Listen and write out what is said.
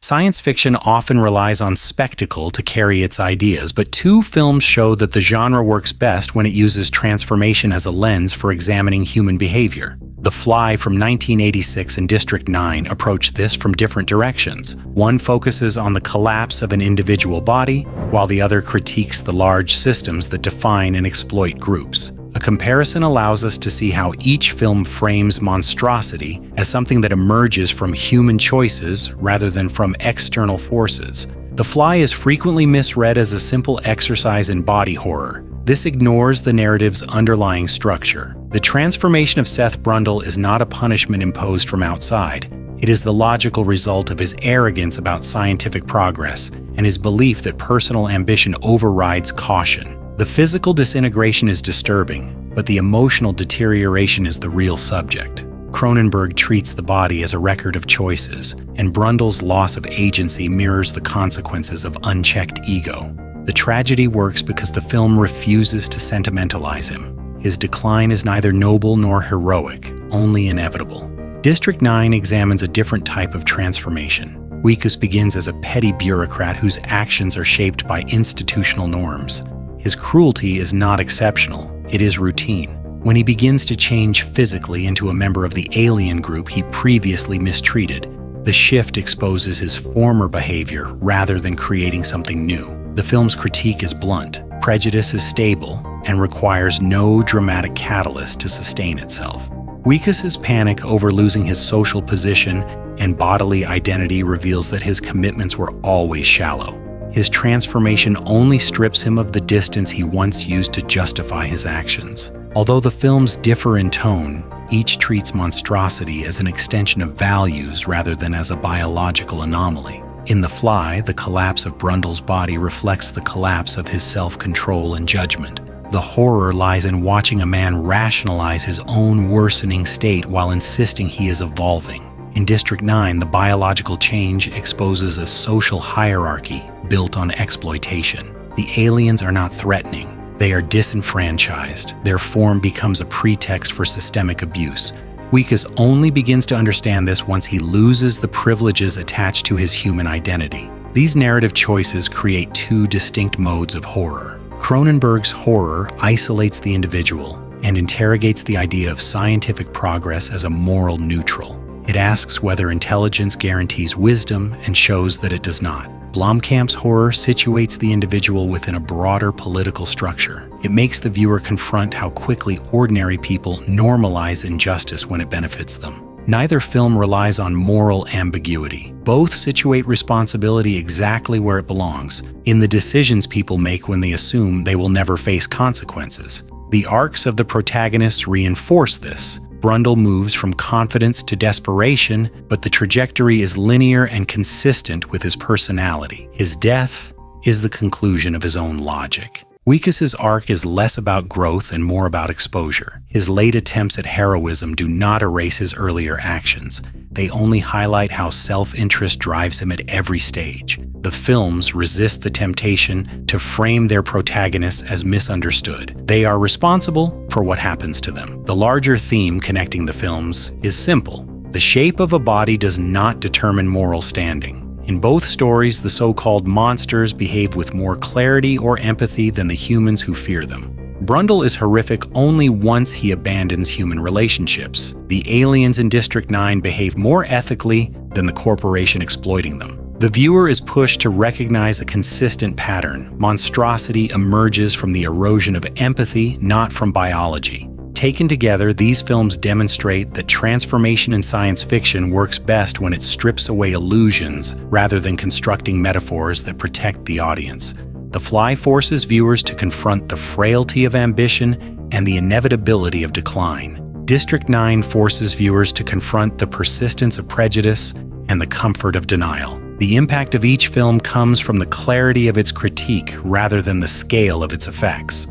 Science fiction often relies on spectacle to carry its ideas, but two films show that the genre works best when it uses transformation as a lens for examining human behavior. The Fly from 1986 and District 9 approach this from different directions. One focuses on the collapse of an individual body, while the other critiques the large systems that define and exploit groups. A comparison allows us to see how each film frames monstrosity as something that emerges from human choices rather than from external forces. The Fly is frequently misread as a simple exercise in body horror. This ignores the narrative's underlying structure. The transformation of Seth Brundle is not a punishment imposed from outside. It is the logical result of his arrogance about scientific progress and his belief that personal ambition overrides caution. The physical disintegration is disturbing, but the emotional deterioration is the real subject. Cronenberg treats the body as a record of choices, and Brundle's loss of agency mirrors the consequences of unchecked ego. The tragedy works because the film refuses to sentimentalize him. His decline is neither noble nor heroic, only inevitable. District 9 examines a different type of transformation. Wikus begins as a petty bureaucrat whose actions are shaped by institutional norms. His cruelty is not exceptional, it is routine. When he begins to change physically into a member of the alien group he previously mistreated, the shift exposes his former behavior rather than creating something new. The film's critique is blunt. Prejudice is stable and requires no dramatic catalyst to sustain itself. Wikus's panic over losing his social position and bodily identity reveals that his commitments were always shallow. His transformation only strips him of the distance he once used to justify his actions. Although the films differ in tone, each treats monstrosity as an extension of values rather than as a biological anomaly. In The Fly, the collapse of Brundle's body reflects the collapse of his self-control and judgment. The horror lies in watching a man rationalize his own worsening state while insisting he is evolving. In District 9, the biological change exposes a social hierarchy built on exploitation. The aliens are not threatening. They are disenfranchised. Their form becomes a pretext for systemic abuse. Wikus only begins to understand this once he loses the privileges attached to his human identity. These narrative choices create two distinct modes of horror. Cronenberg's horror isolates the individual and interrogates the idea of scientific progress as a moral neutral. It asks whether intelligence guarantees wisdom and shows that it does not. Blomkamp's horror situates the individual within a broader political structure. It makes the viewer confront how quickly ordinary people normalize injustice when it benefits them. Neither film relies on moral ambiguity. Both situate responsibility exactly where it belongs, in the decisions people make when they assume they will never face consequences. The arcs of the protagonists reinforce this. Brundle moves from confidence to desperation, but the trajectory is linear and consistent with his personality. His death is the conclusion of his own logic. Wikus's arc is less about growth and more about exposure. His late attempts at heroism do not erase his earlier actions. They only highlight how self-interest drives him at every stage. The films resist the temptation to frame their protagonists as misunderstood. They are responsible for what happens to them. The larger theme connecting the films is simple. The shape of a body does not determine moral standing. In both stories, the so-called monsters behave with more clarity or empathy than the humans who fear them. Brundle is horrific only once he abandons human relationships. The aliens in District 9 behave more ethically than the corporation exploiting them. The viewer is pushed to recognize a consistent pattern. Monstrosity emerges from the erosion of empathy, not from biology. Taken together, these films demonstrate that transformation in science fiction works best when it strips away illusions rather than constructing metaphors that protect the audience. The Fly forces viewers to confront the frailty of ambition and the inevitability of decline. District 9 forces viewers to confront the persistence of prejudice and the comfort of denial. The impact of each film comes from the clarity of its critique rather than the scale of its effects.